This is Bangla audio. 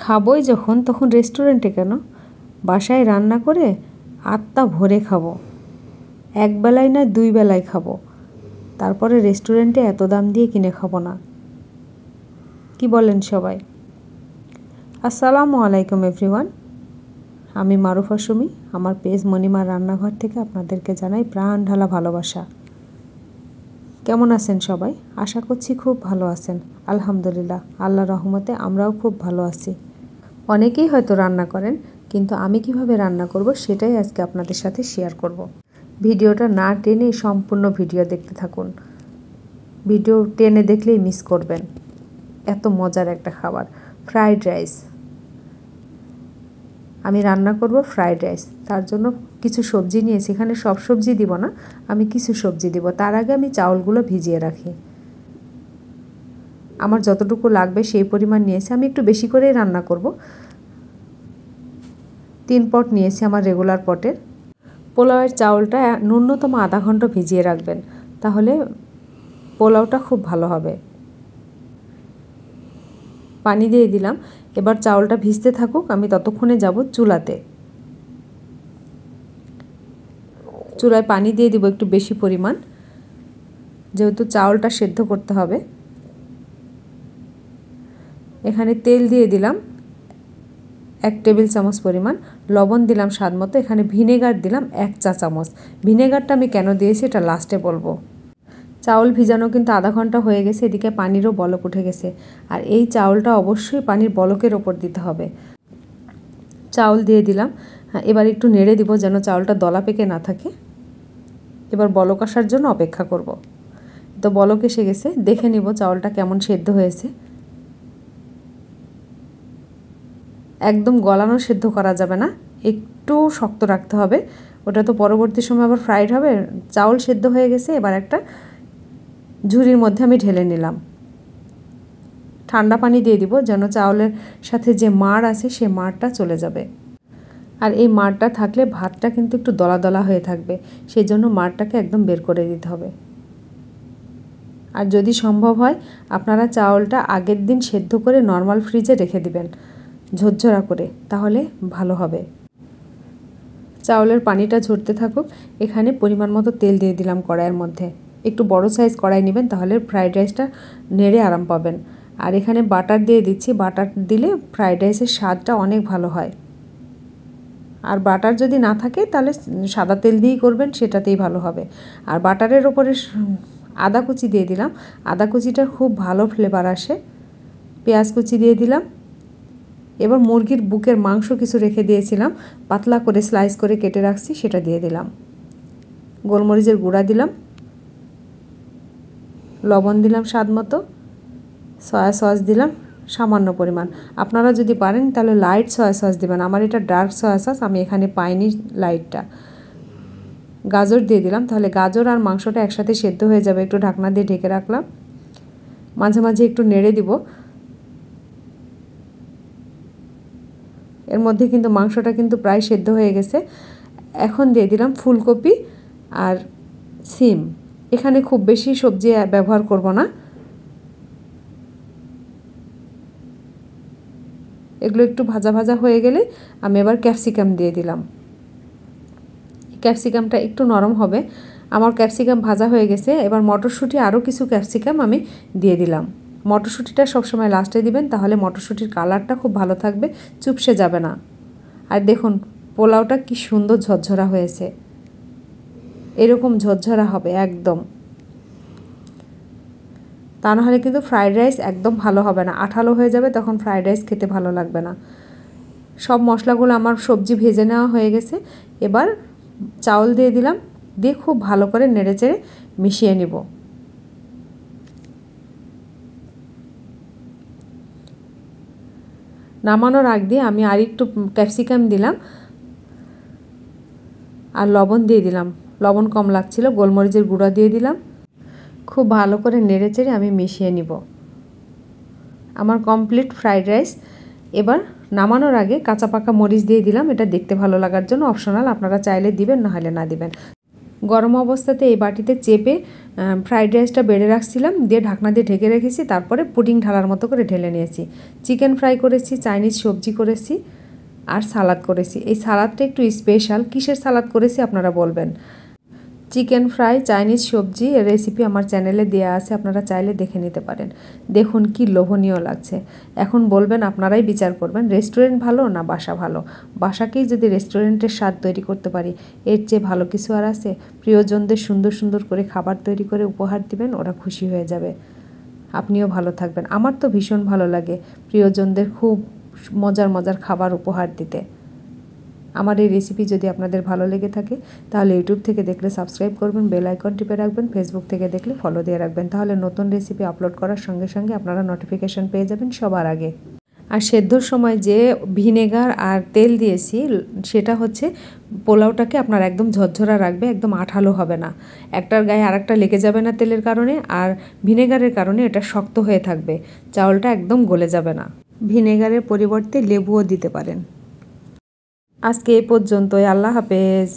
খাবোই যখন তখন রেস্টুরেন্টে কেন, বাসায় রান্না করে আত্মা ভরে খাবো। এক বেলায় না 2 বেলায় খাবো, তারপরে রেস্টুরেন্টে এত দাম দিয়ে কিনে খাবো না। কি বলেন সবাই? আসসালামু আলাইকুম এভরিওয়ান, আমি মারুফা সুমি। আমার পেজ মণিমার রান্নাঘর থেকে আপনাদেরকে জানাই প্রাণ ঢালা ভালোবাসা। কেমন আছেন সবাই? আশা করছি খুব ভালো আছেন। আলহামদুলিল্লাহ, আল্লাহর রহমতে আমরাও খুব ভালো আছি। অনেকেই হয়তো রান্না করেন, কিন্তু আমি কিভাবে রান্না করব সেটাই আজকে আপনাদের সাথে শেয়ার করব। ভিডিওটা না টেনে সম্পূর্ণ ভিডিও দেখতে থাকুন। ভিডিও টেনে দেখলেই মিস করবেন। এত মজার একটা খাবার, ফ্রাইড রাইস। আমি রান্না করব ফ্রাইড রাইস। তার জন্য কিছু সবজি নিয়েছি। এখানে সব সবজি দিব না, আমি কিছু সবজি দিব। তার আগে আমি চাউলগুলো ভিজিয়ে রাখি। আমার যতটুকু লাগবে সেই পরিমাণ নিয়েছি। আমি একটু বেশি করেই রান্না করব। 3 পট নিয়েছি আমার রেগুলার পটের। পোলাওয়ের চাউলটা ন্যূনতম আধা ঘন্টা ভিজিয়ে রাখবেন, তাহলে পোলাওটা খুব ভালো হবে। পানি দিয়ে দিলাম। এবার চাউলটা ভিজতে থাকুক, আমি ততক্ষণে যাব চুলাতে। চুলায় পানি দিয়ে দিব একটু বেশি পরিমাণ, যেহেতু চাউলটা সেদ্ধ করতে হবে। এখানে তেল দিয়ে দিলাম 1 টেবিল চামচ পরিমাণ, লবণ দিলাম স্বাদ মতো। এখানে ভিনেগার দিলাম 1 চা চামচ। ভিনেগারটা আমি কেন দিয়েছি এটা লাস্টে বলবো। চাউল ভিজানো কিন্তু আধা ঘন্টা হয়ে গেছে, এদিকে পানিরও বলক উঠে গেছে। আর এই চাউলটা অবশ্যই পানির বলকের ওপর দিতে হবে। চাউল দিয়ে দিলাম। এবার একটু নেড়ে দিব যেন চাউলটা দলা পেকে না থাকে। এবার বলক আসার জন্য অপেক্ষা করব। তো বলক এসে গেছে, দেখে নিব চাউলটা কেমন সেদ্ধ হয়েছে। একদম গলানো সেদ্ধ করা যাবে না, একটু শক্ত রাখতে হবে। ওটা তো পরবর্তী সময় আবার ফ্রাইড হবে। চাউল সেদ্ধ হয়ে গেছে। এবার একটা ঝুড়ির মধ্যে আমি ঢেলে নিলাম। ঠান্ডা পানি দিয়ে দিব যেন চাউলের সাথে যে মাড় আছে সে মাড়টা চলে যাবে। আর এই মাড়টা থাকলে ভাতটা কিন্তু একটু দলা দলা হয়ে থাকবে, সেই জন্য মাড়টাকে একদম বের করে দিতে হবে। আর যদি সম্ভব হয় আপনারা চাউলটা আগের দিন সেদ্ধ করে নর্মাল ফ্রিজে রেখে দিবেন ঝরঝরা করে, তাহলে ভালো হবে। চাউলের পানিটা ঝরতে থাকুক। এখানে পরিমাণ মতো তেল দিয়ে দিলাম কড়াইয়ের মধ্যে। একটু বড় সাইজ কড়াই নেবেন, তাহলে ফ্রাইড রাইসটা নেড়ে আরাম পাবেন। আর এখানে বাটার দিয়ে দিচ্ছি। বাটার দিলে ফ্রাইড রাইসের স্বাদটা অনেক ভালো হয়। আর বাটার যদি না থাকে তাহলে সাদা তেল দিয়েই করবেন, সেটাতেই ভালো হবে। আর বাটারের ওপরে আদা কুচি দিয়ে দিলাম। আদা কুচিটার খুব ভালো ফ্লেভার আসে। পেঁয়াজ কুচি দিয়ে দিলাম। এবার মুরগির বুকের মাংস কিছু রেখে দিয়েছিলাম, পাতলা করে স্লাইস করে কেটে রাখছি, সেটা দিয়ে দিলাম। গোলমরিচের গুঁড়া দিলাম, লবণ দিলাম স্বাদ মতো, সয়া সস দিলাম সামান্য পরিমাণ। আপনারা যদি পারেন তাহলে লাইট সয়া সস দেবেন। আমার এটা ডার্ক সয়া সস, আমি এখানে পাইনি লাইটটা। গাজর দিয়ে দিলাম, তাহলে গাজর আর মাংসটা একসাথে সেদ্ধ হয়ে যাবে। একটু ঢাকনা দিয়ে ঢেকে রাখলাম। মাঝে মাঝে একটু নেড়ে দিব। এর মধ্যে কিন্তু মাংসটা কিন্তু প্রায় সেদ্ধ হয়ে গেছে। এখন দিয়ে দিলাম ফুলকপি আর সিম। এখানে খুব বেশি সবজি ব্যবহার করব না। এগুলো একটু ভাজা ভাজা হয়ে গেলে আমি এবার ক্যাপসিকাম দিয়ে দিলাম। ক্যাপসিকামটা একটু নরম হবে। আমার ক্যাপসিকাম ভাজা হয়ে গেছে। এবার মটরশুঁটি আরও কিছু ক্যাপসিকাম আমি দিয়ে দিলাম। মটরশুঁটিটা সবসময় লাস্টে দিবেন, তাহলে মটরশুঁটির কালারটা খুব ভালো থাকবে, চুপসে যাবে না। আর দেখুন পোলাওটা কি সুন্দর ঝরঝরা হয়েছে। এরকম ঝরঝরা হবে একদম, তা নাহলে কিন্তু ফ্রাইড রাইস একদম ভালো হবে না, আঠালো হয়ে যাবে, তখন ফ্রাইড রাইস খেতে ভালো লাগবে না। সব মশলাগুলো আমার সবজি ভেজে নেওয়া হয়ে গেছে। এবার চাউল দিয়ে দিলাম, দিয়ে খুব ভালো করে নেড়েচেড়ে মিশিয়ে নিব। নামানোর আগ দিয়ে আমি আর একটু ক্যাপসিকাম দিলাম আর লবণ দিয়ে দিলাম। লবণ কম লাগছিল, গোলমরিচের গুঁড়া দিয়ে দিলাম। খুব ভালো করে নেড়েচেড়ে আমি মিশিয়ে নিব। আমার কমপ্লিট ফ্রাইড রাইস। এবার নামানোর আগে কাঁচা পাকা মরিচ দিয়ে দিলাম, এটা দেখতে ভালো লাগার জন্য, অপশনাল, আপনারা চাইলে দিবেন না হলে না দিবেন। গরম অবস্থাতে এই বাটিতে চেপে ফ্রাইড রাইসটা বেড়ে রাখছিলাম, দিয়ে ঢাকনা দিয়ে ঢেকে রেখেছি। তারপরে পুডিং ঢালার মতো করে ঢেলে নিয়েছি। চিকেন ফ্রাই করেছি, চাইনিজ সবজি করেছি আর সালাদ করেছি। এই সালাদটা একটু স্পেশাল। কিসের সালাদ করেছি আপনারা বলবেন। চিকেন ফ্রাই, চাইনিজ সবজি রেসিপি আমার চ্যানেলে দেওয়া আছে, আপনারা চাইলে দেখে নিতে পারেন। দেখুন কি লোভনীয় লাগছে। এখন বলবেন, আপনারাই বিচার করবেন, রেস্টুরেন্ট ভালো না বাসা ভালো। বাসাকেই যদি রেস্টুরেন্টের স্বাদ তৈরি করতে পারি, এর চেয়ে ভালো কিছু আর আছে? প্রিয়জনদের সুন্দর সুন্দর করে খাবার তৈরি করে উপহার দিবেন, ওরা খুশি হয়ে যাবে, আপনিও ভালো থাকবেন। আমার তো ভীষণ ভালো লাগে প্রিয়জনদের খুব মজার মজার খাবার উপহার দিতে। আমার এই রেসিপি যদি আপনাদের ভালো লেগে থাকে তাহলে ইউটিউব থেকে দেখলে সাবস্ক্রাইব করবেন, বেল আইকন টিপে রাখবেন, ফেসবুক থেকে দেখলে ফলো দিয়ে রাখবেন। তাহলে নতুন রেসিপি আপলোড করার সঙ্গে সঙ্গে আপনারা নোটিফিকেশন পেয়ে যাবেন সবার আগে। আর সেদ্ধর সময় যে ভিনেগার আর তেল দিয়েছি সেটা হচ্ছে পোলাওটাকে আপনার একদম ঝরঝরা রাখবে, একদম আঠালো হবে না। একটার গায়ে আরেকটা লেগে যাবে না তেলের কারণে, আর ভিনেগারের কারণে এটা শক্ত হয়ে থাকবে, চাউলটা একদম গলে যাবে না। ভিনেগারের পরিবর্তে লেবুও দিতে পারেন। আজকে এই পর্যন্তই। আল্লাহ হাফেজ।